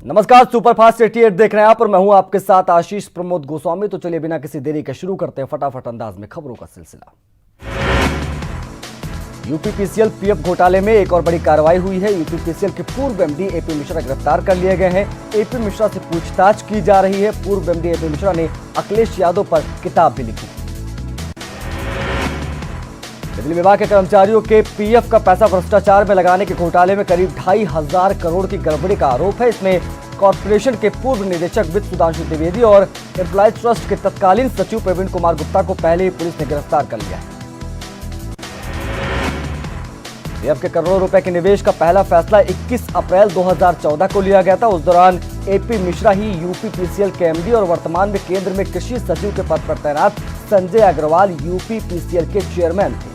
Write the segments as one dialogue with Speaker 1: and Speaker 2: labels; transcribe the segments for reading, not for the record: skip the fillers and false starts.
Speaker 1: नमस्कार, सुपरफास्ट 88 देख रहे हैं आप और मैं हूं आपके साथ आशीष प्रमोद गोस्वामी। तो चलिए बिना किसी देरी के शुरू करते हैं फटाफट अंदाज में खबरों का सिलसिला। यूपीपीसीएल पीएफ घोटाले में एक और बड़ी कार्रवाई हुई है। यूपीपीसीएल के पूर्व एमडी एपी मिश्रा गिरफ्तार कर लिए गए हैं। एपी मिश्रा से पूछताछ की जा रही है। पूर्व एमडी एपी मिश्रा ने अखिलेश यादव पर किताब भी लिखी। बिजली विभाग के कर्मचारियों के पीएफ का पैसा भ्रष्टाचार में लगाने के घोटाले में करीब 2,500 करोड़ की गड़बड़ी का आरोप है। इसमें कॉर्पोरेशन के पूर्व निदेशक वित्त सुधांशु द्विवेदी और एम्प्लॉय ट्रस्ट के तत्कालीन सचिव प्रवीण कुमार गुप्ता को पहले ही पुलिस ने गिरफ्तार कर लिया है। पीएफ के करोड़ों रुपए के निवेश का पहला फैसला 21 अप्रैल 2014 को लिया गया था। उस दौरान एपी मिश्रा ही यूपीपीसीएल के एमडी और वर्तमान में केंद्र में कृषि सचिव के पद पर तैनात संजय अग्रवाल यूपीपीसीएल के चेयरमैन थे।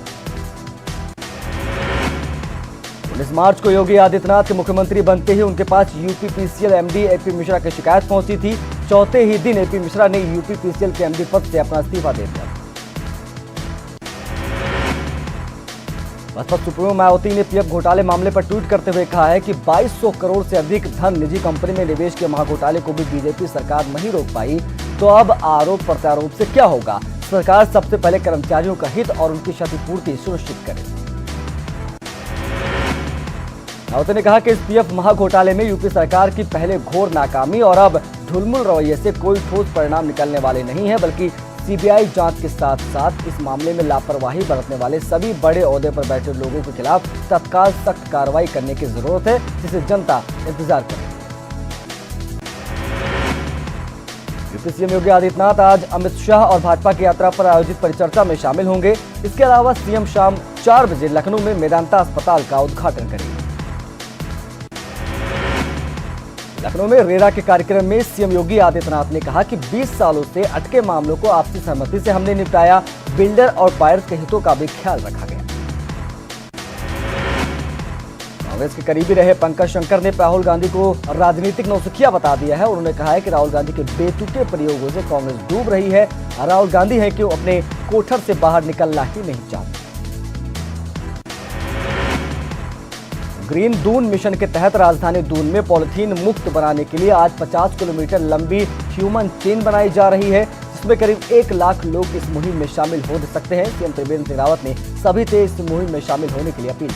Speaker 1: 19 मार्च को योगी आदित्यनाथ के मुख्यमंत्री बनते ही उनके पास यूपीपीसीएल एमडी एपी मिश्रा की शिकायत पहुंची थी। चौथे ही दिन एपी मिश्रा ने यूपीपीसीएल के एमडी पद से अपना इस्तीफा दे दिया। बसपा सुप्रीमो मायावती ने पीएफ घोटाले मामले पर ट्वीट करते हुए कहा है कि 2200 करोड़ से अधिक धन निजी कंपनी में निवेश के महाघोटाले को भी बीजेपी सरकार नहीं रोक पाई, तो अब आरोप प्रत्यारोप से क्या होगा। सरकार सबसे पहले कर्मचारियों का हित और उनकी क्षतिपूर्ति सुनिश्चित करे। मायावती ने कहा कि इस पीएफ महाघोटाले में यूपी सरकार की पहले घोर नाकामी और अब ढुलमुल रवैये से कोई ठोस परिणाम निकलने वाले नहीं है, बल्कि सीबीआई जांच के साथ साथ इस मामले में लापरवाही बरतने वाले सभी बड़े ओहदे पर बैठे लोगों के खिलाफ तत्काल सख्त कार्रवाई करने की जरूरत है, जिसे जनता इंतजार करे। यूपी सीएम योगी आदित्यनाथ आज अमित शाह और भाजपा की यात्रा पर आयोजित परिचर्चा में शामिल होंगे। इसके अलावा सीएम शाम 4 बजे लखनऊ में मेदांता अस्पताल का उद्घाटन करेंगे। लखनऊ में रेरा के कार्यक्रम में सीएम योगी आदित्यनाथ ने कहा कि 20 सालों से अटके मामलों को आपसी सहमति से हमने निपटाया। बिल्डर और बायर्स के हितों का भी ख्याल रखा गया। कांग्रेस के करीबी रहे पंकज शंकर ने राहुल गांधी को राजनीतिक नौसिखिया बता दिया है और उन्होंने कहा है कि राहुल गांधी के बेतुके प्रयोगों से कांग्रेस डूब रही है। राहुल गांधी है कि वो अपने कोठर से बाहर निकलना ही नहीं चाहते। ग्रीन दून मिशन के तहत राजधानी दून में पॉलिथीन मुक्त बनाने के लिए आज 50 किलोमीटर लंबी ह्यूमन चेन बनाई जा रही है, जिसमें करीब 1 लाख लोग इस मुहिम में शामिल हो सकते हैं। सीएम त्रिवेंद्र सिंह रावत ने सभी से इस मुहिम में शामिल होने के लिए अपील की।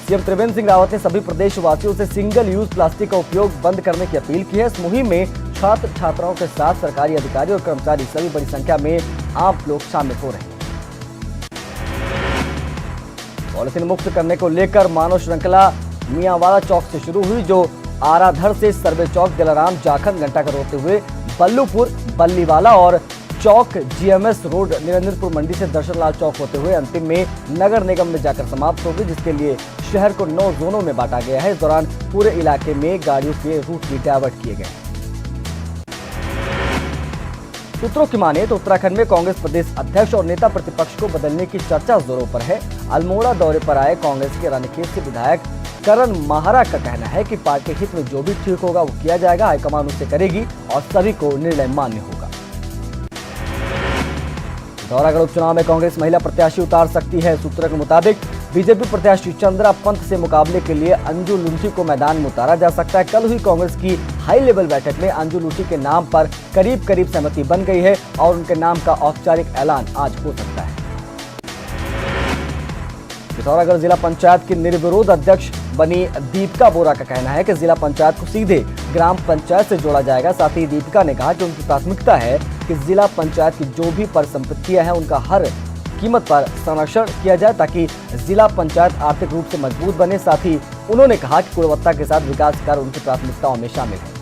Speaker 1: सीएम त्रिवेंद्र सिंह रावत ने सभी प्रदेशवासियों से सिंगल यूज प्लास्टिक का उपयोग बंद करने की अपील की है। इस मुहिम में छात्र छात्राओं के साथ सरकारी अधिकारी और कर्मचारी सभी बड़ी संख्या में आम लोग शामिल हो रहे हैं। पॉलिथीन मुक्त करने को लेकर मानव श्रृंखला मियांवाला चौक से शुरू हुई, जो आराधर से सर्वे चौक, दिलाराम, जाखन, घंटाघर होते हुए बल्लूपुर, बल्लीवाला और चौक, जीएमएस रोड, निरंजनपुर मंडी से दर्शनलाल चौक होते हुए अंतिम में नगर निगम में जाकर समाप्त होगी, जिसके लिए शहर को 9 जोनों में बांटा गया है। इस दौरान पूरे इलाके में गाड़ियों के रूट भी डायवर्ट किए गए। सूत्रों की माने तो उत्तराखंड में कांग्रेस प्रदेश अध्यक्ष और नेता प्रतिपक्ष को बदलने की चर्चा जोरों पर है। अल्मोड़ा दौरे पर आए कांग्रेस के रानीखेत से विधायक करण माहरा का कहना है कि पार्टी हित में जो भी ठीक होगा वो किया जाएगा, हाईकमान उससे करेगी और सभी को निर्णय मान्य होगा। पिथौरागढ़ उपचुनाव में कांग्रेस महिला प्रत्याशी उतार सकती है। सूत्रों के मुताबिक बीजेपी प्रत्याशी चंद्रा पंत से मुकाबले के लिए अंजू लुंठी को मैदान में उतारा जा सकता है। कल हुई कांग्रेस की हाई लेवल बैठक में अंजू लुंठी के नाम पर करीब सहमति बन गई है और उनके नाम का औपचारिक ऐलान आज हो सकता है। पिथौरागढ़ जिला पंचायत की निर्विरोध अध्यक्ष बनी दीपिका बोरा का कहना है कि जिला पंचायत को सीधे ग्राम पंचायत से जोड़ा जाएगा। साथ ही दीपिका ने कहा कि उनकी प्राथमिकता है कि जिला पंचायत की जो भी परिसंपत्तियां हैं उनका हर कीमत पर संरक्षण किया जाए, ताकि जिला पंचायत आर्थिक रूप से मजबूत बने। साथ ही उन्होंने कहा कि गुणवत्ता के साथ विकास कार्य उनकी प्राथमिकताओं में शामिल है।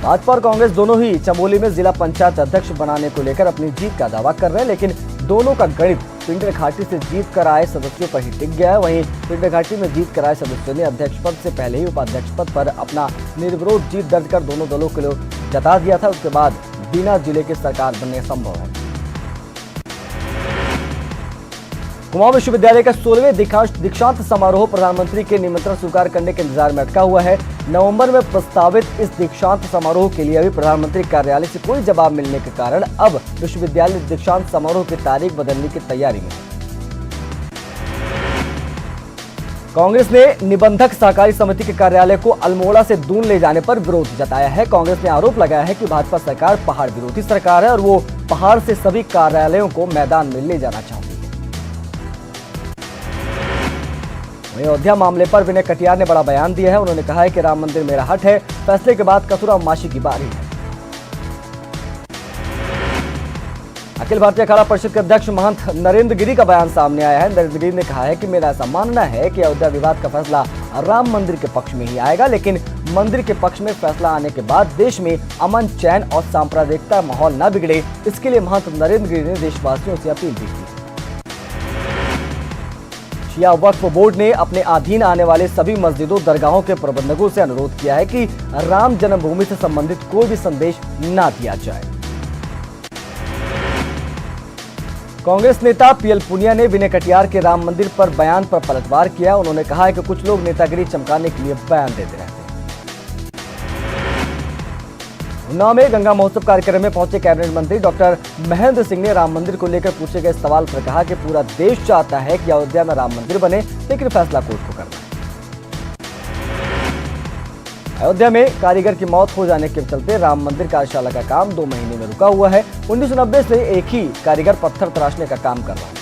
Speaker 1: भाजपा और कांग्रेस दोनों ही चमोली में जिला पंचायत अध्यक्ष बनाने को लेकर अपनी जीत का दावा कर रहे हैं, लेकिन दोनों का गणित पिंडर घाटी से जीत कर आए सदस्यों पर ही टिक गया है। वहीं पिंडर घाटी में जीत कर आए सदस्यों ने अध्यक्ष पद से पहले ही उपाध्यक्ष पद पर अपना निर्विरोध जीत दर्ज कर दोनों दलों के लिए जता दिया था। उसके बाद बिना जिले की सरकार बनने संभव है। कुमाऊं विश्वविद्यालय का 16वें दीक्षांत समारोह प्रधानमंत्री के निमंत्रण स्वीकार करने के इंतजार में अटका हुआ है। नवंबर में प्रस्तावित इस दीक्षांत समारोह के लिए अभी प्रधानमंत्री कार्यालय से कोई जवाब मिलने के कारण अब विश्वविद्यालय दीक्षांत समारोह की तारीख बदलने की तैयारी में है। कांग्रेस ने निबंधक सहकारी समिति के कार्यालय को अल्मोड़ा से दून ले जाने पर विरोध जताया है। कांग्रेस ने आरोप लगाया है कि भाजपा सरकार पहाड़ विरोधी सरकार है और वो पहाड़ से सभी कार्यालयों को मैदान में ले जाना चाहती है। वहीं अयोध्या मामले पर विनय कटियार ने बड़ा बयान दिया है। उन्होंने कहा है कि राम मंदिर मेरा हट है, फैसले के बाद कसूरा माशी की बारी है। अखिल भारतीय अखाड़ा परिषद के अध्यक्ष महंत नरेंद्र गिरी का बयान सामने आया है। नरेंद्र गिरी ने कहा है कि मेरा ऐसा मानना है कि अयोध्या विवाद का फैसला राम मंदिर के पक्ष में ही आएगा, लेकिन मंदिर के पक्ष में फैसला आने के बाद देश में अमन, चैन और सांप्रदायिकता माहौल न बिगड़े, इसके लिए महंत नरेंद्र गिरी ने देशवासियों से अपील भी की। शिया वक्फ बोर्ड ने अपने अधीन आने वाले सभी मस्जिदों, दरगाहों के प्रबंधकों से अनुरोध किया है कि राम जन्मभूमि से संबंधित कोई भी संदेश न दिया जाए। कांग्रेस नेता पीएल पुनिया ने विनय कटियार के राम मंदिर पर बयान पर पलटवार किया। उन्होंने कहा है कि कुछ लोग नेतागिरी चमकाने के लिए बयान देते रहते हैं। उन्नाव में गंगा महोत्सव कार्यक्रम में पहुंचे कैबिनेट मंत्री डॉक्टर महेंद्र सिंह ने राम मंदिर को लेकर पूछे गए सवाल पर कहा कि पूरा देश चाहता है कि अयोध्या में राम मंदिर बने, लेकिन फैसला कोर्ट को करना है। अयोध्या में कारीगर की मौत हो जाने के चलते राम मंदिर कार्यशाला का काम 2 महीने में रुका हुआ है। 1990 से एक ही कारीगर पत्थर तराशने का काम कर रहा है।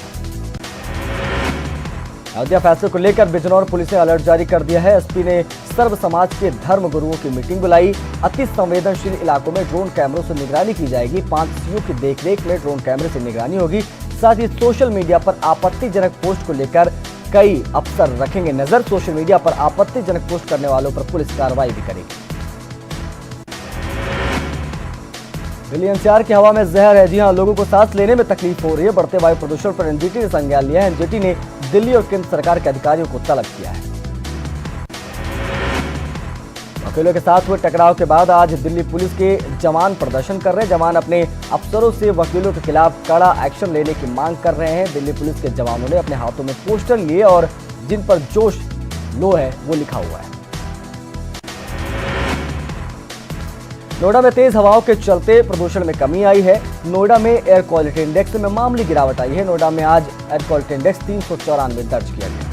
Speaker 1: अयोध्या फैसले को लेकर बिजनौर पुलिस ने अलर्ट जारी कर दिया है। एसपी ने सर्व समाज के धर्म गुरुओं की मीटिंग बुलाई। अति संवेदनशील इलाकों में ड्रोन कैमरों से निगरानी की जाएगी। 5 सीओ की देखरेख में ड्रोन कैमरे से निगरानी होगी। साथ ही सोशल मीडिया पर आपत्तिजनक पोस्ट को लेकर कई अफसर रखेंगे नजर। सोशल मीडिया पर आपत्तिजनक पोस्ट करने वालों पर पुलिस कार्रवाई भी करेगी। दिल्ली एनसीआर की हवा में जहर है। जी हां, लोगों को सांस लेने में तकलीफ हो रही है। बढ़ते वायु प्रदूषण पर एनजीटी ने संज्ञान लिया है। एनजीटी ने दिल्ली और केंद्र सरकार के अधिकारियों को तलब किया है। वकीलों के साथ हुए टकराव के बाद आज दिल्ली पुलिस के जवान प्रदर्शन कर रहे हैं। जवान अपने अफसरों से वकीलों के खिलाफ कड़ा एक्शन लेने की मांग कर रहे हैं। दिल्ली पुलिस के जवानों ने अपने हाथों में पोस्टर लिए और जिन पर जोश लो है वो लिखा हुआ है। नोएडा में तेज हवाओं के चलते प्रदूषण में कमी आई है। नोएडा में एयर क्वालिटी इंडेक्स में मामूली गिरावट आई है। नोएडा में आज एयर क्वालिटी इंडेक्स 394 दर्ज किया गया।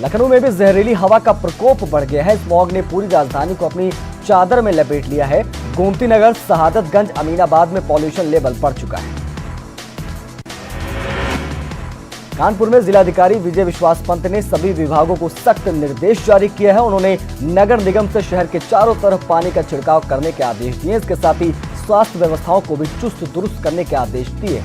Speaker 1: लखनऊ में भी जहरीली हवा का प्रकोप बढ़ गया है। स्मॉग ने पूरी राजधानी को अपनी चादर में लपेट लिया है। गोमती नगर, शहादतगंज, अमीनाबाद में पॉल्यूशन लेवल बढ़ चुका है। कानपुर में जिलाधिकारी विजय विश्वास पंत ने सभी विभागों को सख्त निर्देश जारी किया है। उन्होंने नगर निगम से शहर के चारों तरफ पानी का छिड़काव करने के आदेश दिए। इसके साथ ही स्वास्थ्य व्यवस्थाओं को भी चुस्त दुरुस्त करने के आदेश दिए।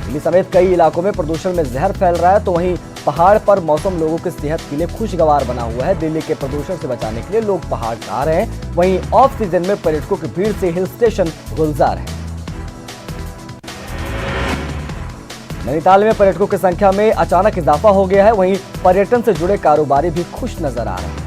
Speaker 1: दिल्ली समेत कई इलाकों में प्रदूषण में जहर फैल रहा है, तो वहीं पहाड़ पर मौसम लोगों की सेहत के लिए खुशगवार बना हुआ है। दिल्ली के प्रदूषण से बचाने के लिए लोग पहाड़ आ रहे हैं। वहीं ऑफ सीजन में पर्यटकों की भीड़ से हिल स्टेशन गुलजार है। नैनीताल में पर्यटकों की संख्या में अचानक इजाफा हो गया है। वहीं पर्यटन से जुड़े कारोबारी भी खुश नजर आ रहे हैं।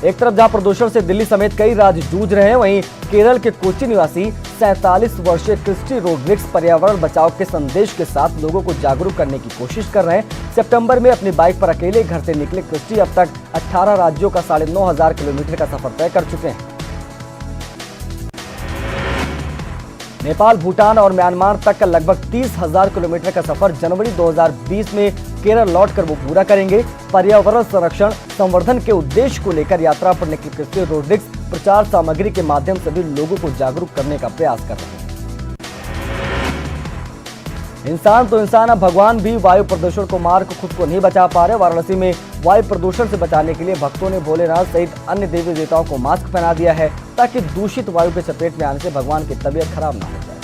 Speaker 1: एक तरफ जहां प्रदूषण से दिल्ली समेत कई राज्य जूझ रहे हैं, वहीं केरल के कोच्चि निवासी 47 वर्षीय क्रिस्टी रोड्रिग्स पर्यावरण बचाव के संदेश के साथ लोगों को जागरूक करने की कोशिश कर रहे हैं। सितंबर में अपनी बाइक पर अकेले घर से निकले क्रिस्टी अब तक 18 राज्यों का 9,500 किलोमीटर का सफर तय कर चुके हैं। नेपाल, भूटान और म्यांमार तक का लगभग 30,000 किलोमीटर का सफर जनवरी 2020 में केरल लौटकर वो पूरा करेंगे। पर्यावरण संरक्षण संवर्धन के उद्देश्य को लेकर यात्रा पर निकले क्रिस्टी रोड्रिग्स प्रचार सामग्री के माध्यम से भी लोगों को जागरूक करने का प्रयास कर रहे हैं। इंसान तो इंसान, अब भगवान भी वायु प्रदूषण को मार कर खुद को नहीं बचा पा रहे। वाराणसी में वायु प्रदूषण से बचाने के लिए भक्तों ने भोलेनाथ सहित अन्य देवी देवताओं को मास्क पहना दिया है, ताकि दूषित वायु के चपेट में आने से भगवान की तबीयत खराब ना हो जाए।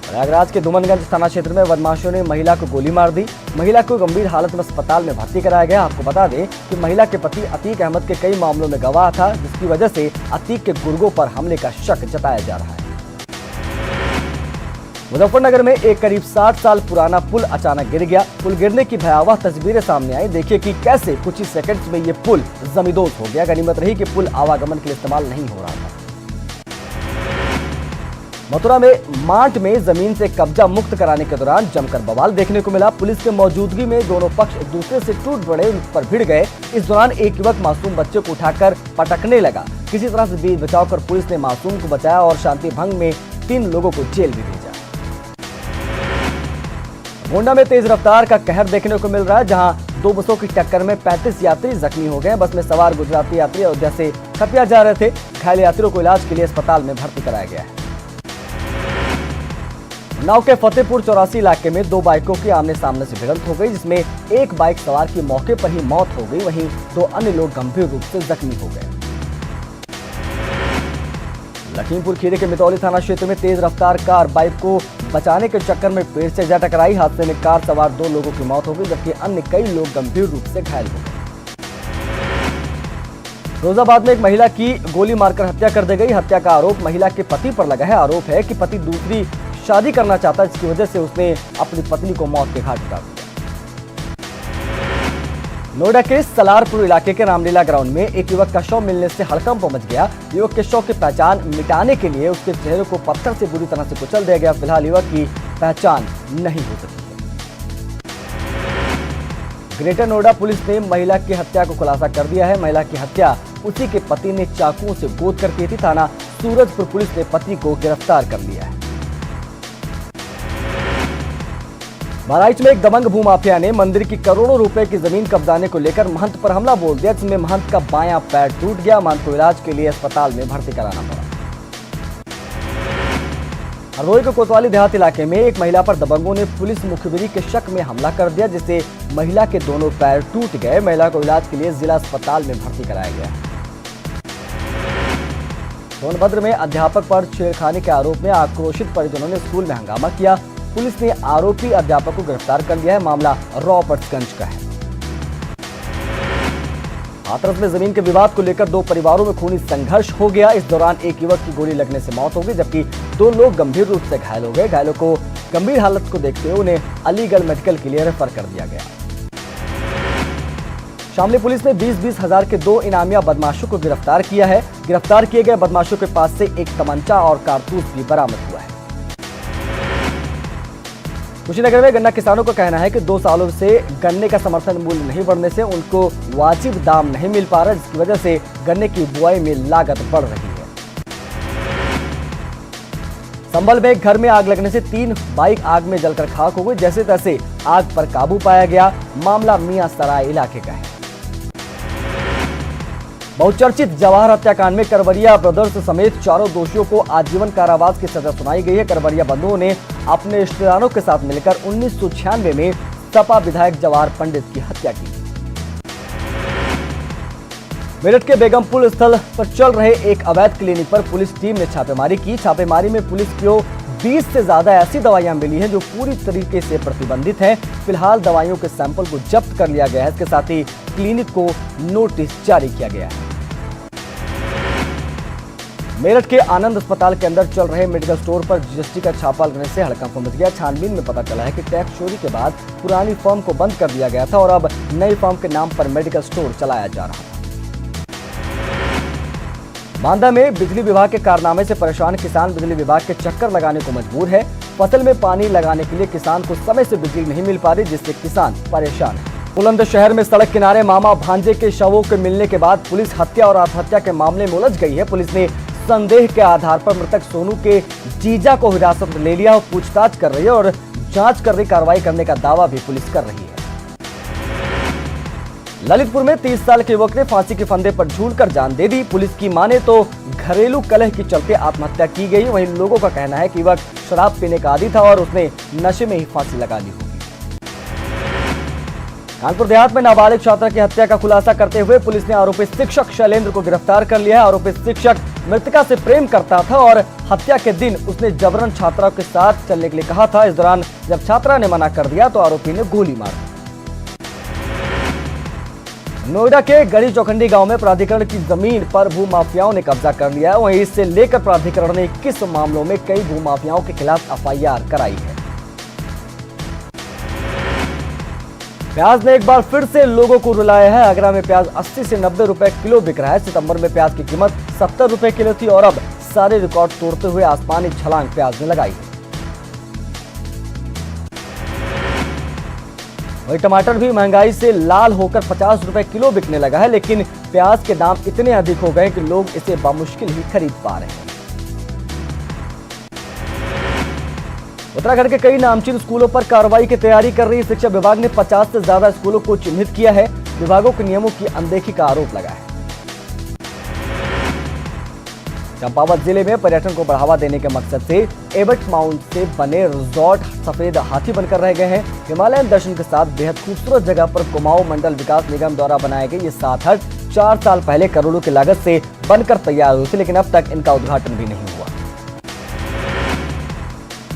Speaker 1: प्रयागराज के दुमनगंज थाना क्षेत्र में बदमाशों ने महिला को गोली मार दी। महिला को गंभीर हालत में अस्पताल में भर्ती कराया गया। आपको बता दें कि महिला के पति अतीक अहमद के कई मामलों में गवाह था, जिसकी वजह से अतीक के गुर्गों पर हमले का शक जताया जा रहा है। मुजफ्फरनगर में एक करीब 60 साल पुराना पुल अचानक गिर गया। पुल गिरने की भयावह तस्वीरें सामने आई। देखिए कि कैसे कुछ ही सेकंड्स में ये पुल जमींदोज हो गया। गनीमत रही कि पुल आवागमन के लिए इस्तेमाल नहीं हो रहा था। मथुरा में मांट में जमीन से कब्जा मुक्त कराने के दौरान जमकर बवाल देखने को मिला। पुलिस के मौजूदगी में दोनों पक्ष एक दूसरे से टूट पड़े, उन पर भिड़ गए। इस दौरान एक युवक मासूम बच्चे को उठाकर पटकने लगा। किसी तरह से बीच बचाव कर पुलिस ने मासूम को बचाया और शांति भंग में 3 लोगों को जेल भी भेजा। गोंडा में तेज रफ्तार का कहर देखने को मिल रहा है, जहां 2 बसों की टक्कर में 35 यात्री जख्मी हो गए। बस में सवार गुजराती यात्री अयोध्या से खपिया जा रहे थे। घायल यात्रियों को इलाज के लिए अस्पताल में भर्ती कराया गया है। उन्नाव के फतेहपुर 84 इलाके में 2 बाइकों की आमने सामने से भिड़ंत हो गई, जिसमें एक बाइक सवार की मौके पर ही मौत हो गई, वहीं 2 अन्य लोग गंभीर रूप से जख्मी हो गए। लखीमपुर खीरी के मितौली थाना क्षेत्र में तेज रफ्तार कार बाइक को बचाने के चक्कर में पेड़ से जा टकराई। हादसे में कार सवार 2 लोगों की मौत हो गई, जबकि अन्य कई लोग गंभीर रूप से घायल हो गए। फिरोजाबाद में एक महिला की गोली मारकर हत्या कर दी गई। हत्या का आरोप महिला के पति पर लगा है। आरोप है कि पति दूसरी शादी करना चाहता, जिसकी वजह से उसने अपनी पत्नी को मौत के घाट उतार दिया। नोएडा के सलारपुर इलाके के रामलीला ग्राउंड में एक युवक का शव मिलने से हड़कंप मच गया। युवक के शव की पहचान मिटाने के लिए उसके चेहरे को पत्थर से बुरी तरह से कुचल दिया गया। फिलहाल युवक की पहचान नहीं हो सकी है। ग्रेटर नोएडा पुलिस ने महिला की हत्या को खुलासा कर दिया है। महिला की हत्या उसी के पति ने चाकुओं से गोद कर की थी। थाना सूरजपुर पुलिस ने पति को गिरफ्तार कर लिया है। बहराइच में एक दबंग भूमाफिया ने मंदिर की करोड़ों रुपए की जमीन कब्जाने को लेकर महंत पर हमला बोल दिया, जिसमें महंत का बायां पैर टूट गया। महंत को इलाज के लिए अस्पताल में भर्ती कराना पड़ा। हरदोई के कोतवाली देहात इलाके में एक महिला पर दबंगों ने पुलिस मुखबिरी के शक में हमला कर दिया, जिससे महिला के दोनों पैर टूट गए। महिला को इलाज के लिए जिला अस्पताल में भर्ती कराया गया। सोनभद्र में अध्यापक पर छेड़खानी के आरोप में आक्रोशित परिजनों ने स्कूल में हंगामा किया। पुलिस ने आरोपी अध्यापक को गिरफ्तार कर लिया है। मामला रॉबर्ट्सगंज का है। हाथरस में जमीन के विवाद को लेकर 2 परिवारों में खूनी संघर्ष हो गया। इस दौरान एक युवक की गोली लगने से मौत हो गई, जबकि 2 लोग गंभीर रूप से घायल हो गए। घायलों को गंभीर हालत को देखते हुए उन्हें अलीगढ़ मेडिकल के लिए रेफर कर दिया गया। शामली पुलिस ने 20-20 हजार के 2 इनामिया बदमाशों को गिरफ्तार किया है। गिरफ्तार किए गए बदमाशों के पास से एक तमंचा और कारतूस भी बरामद हुआ है। कुशीनगर में गन्ना किसानों का कहना है कि 2 सालों से गन्ने का समर्थन मूल्य नहीं बढ़ने से उनको वाजिब दाम नहीं मिल पा रहा, जिसकी वजह से गन्ने की बुआई में लागत बढ़ रही है। संभल में घर में आग लगने से 3 बाइक आग में जलकर खाक हो गई। जैसे तैसे आग पर काबू पाया गया। मामला मियां सराय इलाके का है। बहुचर्चित जवाहर हत्याकांड में करवरिया ब्रदर्स समेत 4 दोषियों को आजीवन कारावास की सजा सुनाई गई है। करवरिया बंधुओं ने अपने रिश्तेदारों के साथ मिलकर 1996 में सपा विधायक जवाहर पंडित की हत्या की। मेरठ के बेगमपुर स्थल पर चल रहे एक अवैध क्लिनिक पर पुलिस टीम ने छापेमारी की। छापेमारी में पुलिस को 20 से ज्यादा ऐसी दवाइयां मिली हैं जो पूरी तरीके से प्रतिबंधित हैं। फिलहाल दवाइयों के सैंपल को जब्त कर लिया गया है। इसके साथ ही क्लिनिक को नोटिस जारी किया गया है। मेरठ के आनंद अस्पताल के अंदर चल रहे मेडिकल स्टोर पर जीएसटी का छापा लगने से हड़कंप मच गया। छानबीन में पता चला है कि टैक्स चोरी के बाद पुरानी फर्म को बंद कर दिया गया था और अब नई फर्म के नाम पर मेडिकल स्टोर चलाया जा रहा था। बांदा में बिजली विभाग के कारनामे से परेशान किसान बिजली विभाग के चक्कर लगाने को मजबूर है। फसल में पानी लगाने के लिए किसान को समय से बिजली नहीं मिल पा रही, जिससे किसान परेशान है। बुलंदशहर में सड़क किनारे मामा भांजे के शवों के मिलने के बाद पुलिस हत्या और आत्महत्या के मामले में उलझ गई है। पुलिस ने संदेह के आधार पर मृतक सोनू के जीजा को हिरासत में ले लिया और पूछताछ कर रही है और जांच कर रही कार्रवाई करने का दावा भी पुलिस कर रही है। ललितपुर में 30 साल के युवक ने फांसी के फंदे पर झूलकर जान दे दी। पुलिस की माने तो घरेलू कलह के चलते आत्महत्या की गई। वहीं लोगों का कहना है कि युवक शराब पीने का आदी था और उसने नशे में ही फांसी लगा ली होगी। कानपुर देहात में नाबालिग छात्रा की हत्या का खुलासा करते हुए पुलिस ने आरोपी शिक्षक शैलेंद्र को गिरफ्तार कर लिया है। आरोपी शिक्षक मृतका से प्रेम करता था और हत्या के दिन उसने जबरन छात्रा के साथ चलने के लिए कहा था। इस दौरान जब छात्रा ने मना कर दिया तो आरोपी ने गोली मार दी। नोएडा के गढ़ी चौखंडी गांव में प्राधिकरण की जमीन पर भूमाफियाओं ने कब्जा कर लिया है। वहीं इससे लेकर प्राधिकरण ने 21 मामलों में कई भूमाफियाओं के खिलाफ एफआईआर कराई है। प्याज ने एक बार फिर से लोगों को रुलाया है। आगरा में प्याज 80 से 90 रुपए किलो बिक रहा है। सितंबर में प्याज की कीमत 70 रुपए किलो थी और अब सारे रिकॉर्ड तोड़ते हुए आसमानी छलांग प्याज ने लगाई है। वही टमाटर भी महंगाई से लाल होकर 50 रुपए किलो बिकने लगा है, लेकिन प्याज के दाम इतने अधिक हो गए कि लोग इसे बामुश्किल ही खरीद पा रहे हैं। उत्तराखंड के कई नामचीन स्कूलों पर कार्रवाई की तैयारी कर रही शिक्षा विभाग ने 50 से ज्यादा स्कूलों को चिन्हित किया है। विभागों के नियमों की अनदेखी का आरोप लगा है। चंपावत जिले में पर्यटन को बढ़ावा देने के मकसद से एबट माउंट से बने रिजॉर्ट सफेद हाथी बनकर रह गए हैं। हिमालयन दर्शन के साथ बेहद खूबसूरत जगह पर कुमाऊं मंडल विकास निगम द्वारा बनाए गए ये 7 हट 4 साल पहले करोड़ों की लागत से बनकर तैयार हुए थे, लेकिन अब तक इनका उद्घाटन भी नहीं हुआ।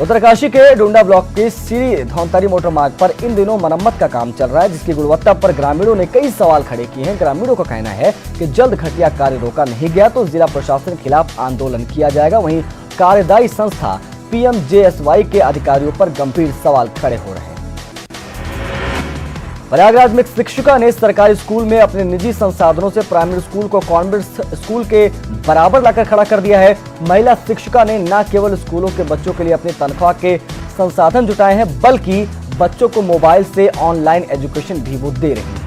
Speaker 1: उत्तरकाशी के डुंडा ब्लॉक के सीरी धौनतारी मोटर मार्ग पर इन दिनों मरम्मत का काम चल रहा है, जिसकी गुणवत्ता पर ग्रामीणों ने कई सवाल खड़े किए हैं। ग्रामीणों का कहना है कि जल्द घटिया कार्य रोका नहीं गया तो जिला प्रशासन के खिलाफ आंदोलन किया जाएगा। वहीं कार्यदायी संस्था पीएमजेएसवाई के अधिकारियों पर गंभीर सवाल खड़े हो रहे हैं। प्रयागराज में एक शिक्षिका ने सरकारी स्कूल में अपने निजी संसाधनों से प्राइमरी स्कूल को कॉन्वेंट स्कूल के बराबर लाकर खड़ा कर दिया है। महिला शिक्षिका ने न केवल स्कूलों के बच्चों के लिए अपनी तनख्वाह के संसाधन जुटाए हैं, बल्कि बच्चों को मोबाइल से ऑनलाइन एजुकेशन भी वो दे रही है।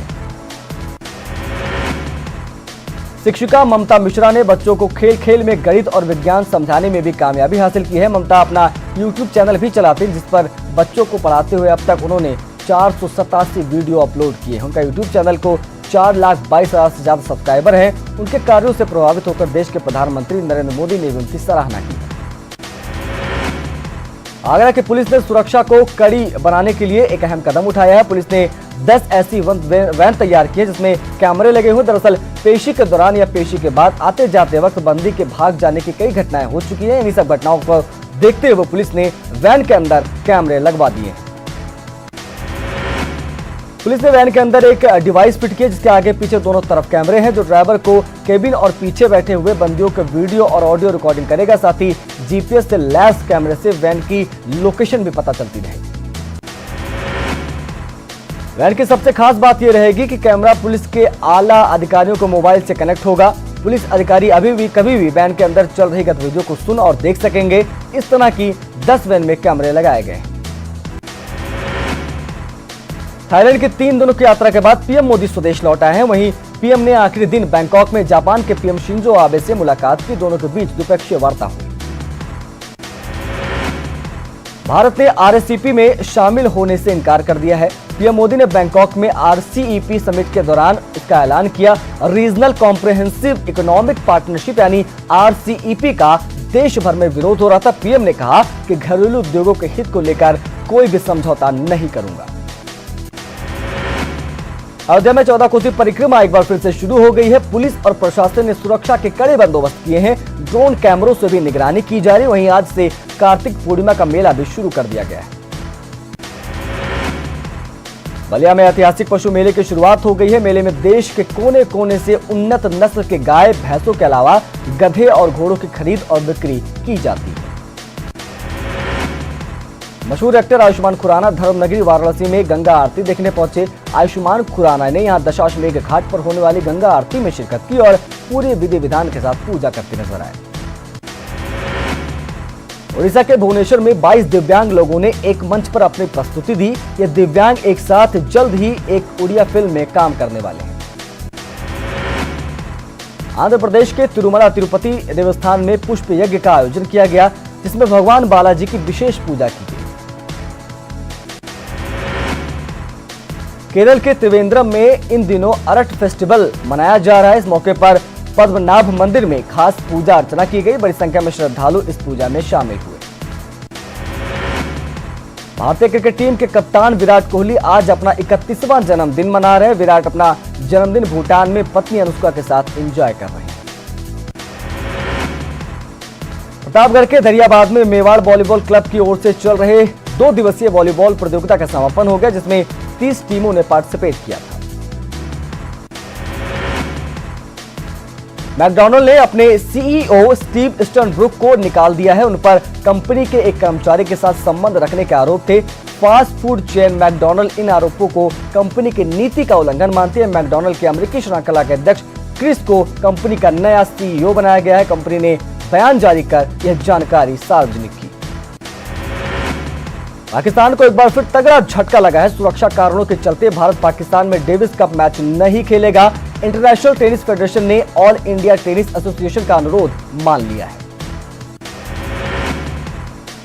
Speaker 1: शिक्षिका ममता मिश्रा ने बच्चों को खेल खेल में गणित और विज्ञान समझाने में भी कामयाबी हासिल की है। ममता अपना यूट्यूब चैनल भी चलाती है, जिस पर बच्चों को पढ़ाते हुए अब तक उन्होंने 487 वीडियो अपलोड किए हैं। उनका यूट्यूब चैनल को 4,22,000 से ज्यादा सब्सक्राइबर हैं। उनके कार्यों से प्रभावित होकर देश के प्रधानमंत्री नरेंद्र मोदी ने भी उनकी सराहना की। आगरा की पुलिस ने सुरक्षा को कड़ी बनाने के लिए एक अहम कदम उठाया है। पुलिस ने 10 ऐसी वैन तैयार की है जिसमें कैमरे लगे हुए। दरअसल पेशी के दौरान या पेशी के बाद आते जाते वक्त बंदी के भाग जाने की कई घटनाएं हो चुकी हैं। इन्हीं सब घटनाओं को देखते हुए पुलिस ने वैन के अंदर कैमरे लगवा दिए हैं। पुलिस ने वैन के अंदर एक डिवाइस फिट किया जिसके आगे पीछे दोनों तरफ कैमरे हैं, जो ड्राइवर को केबिन और पीछे बैठे हुए बंदियों के वीडियो और ऑडियो रिकॉर्डिंग करेगा। साथ ही जीपीएस से लैस कैमरे से वैन की लोकेशन भी पता चलती रहेगी। वैन की सबसे खास बात यह रहेगी कि कैमरा पुलिस के आला अधिकारियों को मोबाइल से कनेक्ट होगा। पुलिस अधिकारी अभी भी कभी भी वैन के अंदर चल रही गतिविधियों को सुन और देख सकेंगे। इस तरह की 10 वैन में कैमरे लगाए गए। थाईलैंड की 3 दिनों की यात्रा के बाद पीएम मोदी स्वदेश लौट आए हैं। वहीं पीएम ने आखिरी दिन बैंकॉक में जापान के पीएम शिंजो आबे से मुलाकात की। दोनों के बीच द्विपक्षीय वार्ता हुई। भारत ने आरसीईपी में शामिल होने से इनकार कर दिया है। पीएम मोदी ने बैंकॉक में आरसीईपी समिट के दौरान इसका ऐलान किया। रीजनल कॉम्प्रिहेंसिव इकोनॉमिक पार्टनरशिप यानी आरसीईपी का देश भर में विरोध हो रहा था। पीएम ने कहा कि घरेलू उद्योगों के हित को लेकर कोई भी समझौता नहीं करूंगा। अयोध्या में 14 कोसी परिक्रमा एक बार फिर से शुरू हो गई है। पुलिस और प्रशासन ने सुरक्षा के कड़े बंदोबस्त किए हैं। ड्रोन कैमरों से भी निगरानी की जा रही है। वहीं आज से कार्तिक पूर्णिमा का मेला भी शुरू कर दिया गया है। बलिया में ऐतिहासिक पशु मेले की शुरुआत हो गई है। मेले में देश के कोने कोने से उन्नत नस्ल के गाय भैंसों के अलावा गधे और घोड़ों की खरीद और बिक्री की जाती है। मशहूर एक्टर आयुष्मान खुराना धर्मनगरी वाराणसी में गंगा आरती देखने पहुंचे। आयुष्मान खुराना ने यहां दशाश्वमेध घाट पर होने वाली गंगा आरती में शिरकत की और पूरे विधि विधान के साथ पूजा करते नजर आए। उड़ीसा के भुवनेश्वर में 22 दिव्यांग लोगों ने एक मंच पर अपनी प्रस्तुति दी। ये दिव्यांग एक साथ जल्द ही एक उड़िया फिल्म में काम करने वाले हैं। आंध्र प्रदेश के तिरुमला तिरुपति देवस्थान में पुष्प यज्ञ का आयोजन किया गया, जिसमें भगवान बालाजी की विशेष पूजा की गई। केरल के त्रिवेंद्रम में इन दिनों अरट फेस्टिवल मनाया जा रहा है। इस मौके पर पद्मनाभ मंदिर में खास पूजा अर्चना की गई। बड़ी संख्या में श्रद्धालु इस पूजा में शामिल हुए। भारतीय क्रिकेट टीम के कप्तान विराट कोहली आज अपना 31वां जन्मदिन मना रहे हैं। विराट अपना जन्मदिन भूटान में पत्नी अनुष्का के साथ एंजॉय कर रहे हैं। प्रतापगढ़ के दरियाबाद में मेवाड़ वॉलीबॉल क्लब की ओर से चल रहे 2 दिवसीय वॉलीबॉल प्रतियोगिता का समापन हो गया, जिसमें 30 टीमों ने पार्टिसिपेट किया था। मैकडॉनल्ड ने अपने सीईओ स्टीव स्टर्नब्रुक को निकाल दिया है। उन पर कंपनी के एक कर्मचारी के साथ संबंध रखने के आरोप थे। फास्ट फूड चेन मैकडॉनल्ड इन आरोपों को कंपनी की नीति का उल्लंघन मानती है। मैकडॉनल्ड के अमेरिकी श्रृंखला के अध्यक्ष क्रिस को कंपनी का नया सीईओ बनाया गया है। कंपनी ने बयान जारी कर यह जानकारी सार्वजनिक की। पाकिस्तान को एक बार फिर तगड़ा झटका लगा है। सुरक्षा कारणों के चलते भारत पाकिस्तान में डेविस कप मैच नहीं खेलेगा। इंटरनेशनल टेनिस फेडरेशन ने ऑल इंडिया टेनिस एसोसिएशन का अनुरोध मान लिया है।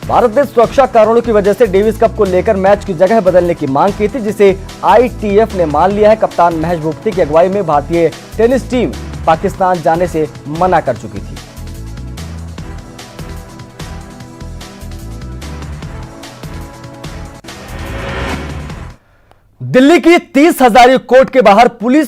Speaker 1: भारत ने सुरक्षा कारणों की वजह से डेविस कप को लेकर मैच की जगह बदलने की मांग की थी, जिसे आईटीएफ ने मान लिया है। कप्तान महेश भूपति की अगुवाई में भारतीय टेनिस टीम पाकिस्तान जाने से मना कर चुकी थी। दिल्ली की 30 हजारी कोर्ट के बाहर पुलिस